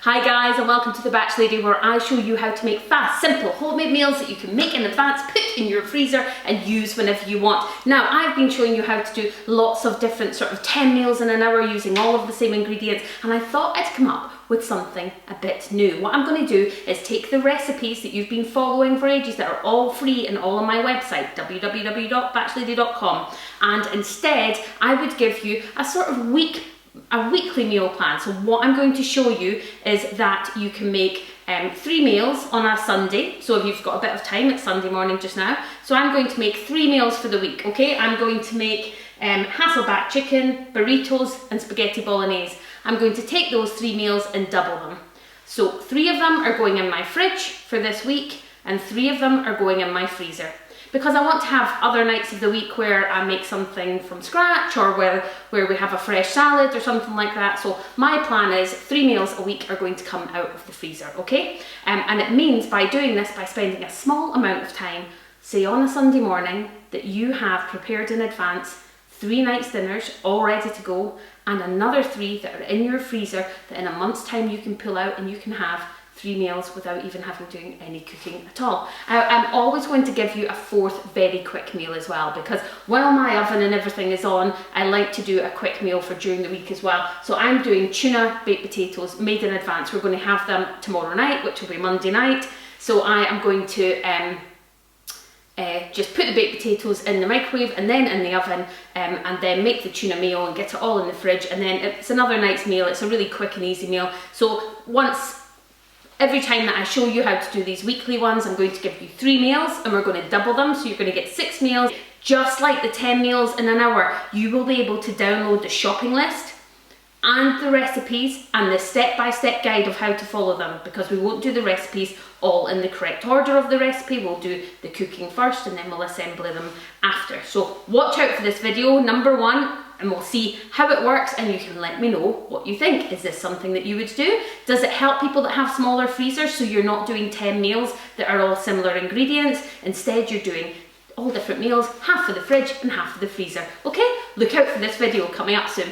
Hi guys, and welcome to The Batch Lady, where I show you how to make fast, simple, homemade meals that you can make in advance, put in your freezer and use whenever you want. Now, I've been showing you how to do lots of different sort of 10 meals in an hour using all of the same ingredients, and I thought I'd come up with something a bit new. What I'm going to do is take the recipes that you've been following for ages that are all free and all on my website, www.batchlady.com, and instead I would give you a sort of weekly meal plan. So what I'm going to show you is that you can make 3 meals on a Sunday. So if you've got a bit of time, it's Sunday morning just now. So I'm going to make 3 meals for the week, okay? I'm going to make Hasselback chicken, burritos and spaghetti bolognese. I'm going to take those 3 meals and double them. So 3 of them are going in my fridge for this week and 3 of them are going in my freezer. Because I want to have other nights of the week where I make something from scratch or where we have a fresh salad or something like that. So my plan is 3 meals a week are going to come out of the freezer, okay? And it means by doing this, by spending a small amount of time, say on a Sunday morning, that you have prepared in advance 3 nights dinners all ready to go and another 3 that are in your freezer that in a month's time you can pull out and you can have 3 meals without even having to do any cooking at all. I'm always going to give you a 4th very quick meal as well, because while my oven and everything is on, I like to do a quick meal for during the week as well. So I'm doing tuna baked potatoes made in advance. We're going to have them tomorrow night, which will be Monday night. So I am going to just put the baked potatoes in the microwave and then in the oven, and then make the tuna meal and get it all in the fridge, and then it's another night's meal. It's a really quick and easy meal. So every time that I show you how to do these weekly ones, I'm going to give you 3 meals and we're going to double them. So you're going to get 6 meals. Just like the 10 meals in an hour, you will be able to download the shopping list and the recipes and the step-by-step guide of how to follow them, because we won't do the recipes all in the correct order of the recipe. We'll do the cooking first and then we'll assemble them after. So watch out for this video, number 1, and we'll see how it works and you can let me know what you think. Is this something that you would do? Does it help people that have smaller freezers so you're not doing 10 meals that are all similar ingredients? Instead you're doing all different meals, half for the fridge and half for the freezer. Okay, look out for this video coming up soon.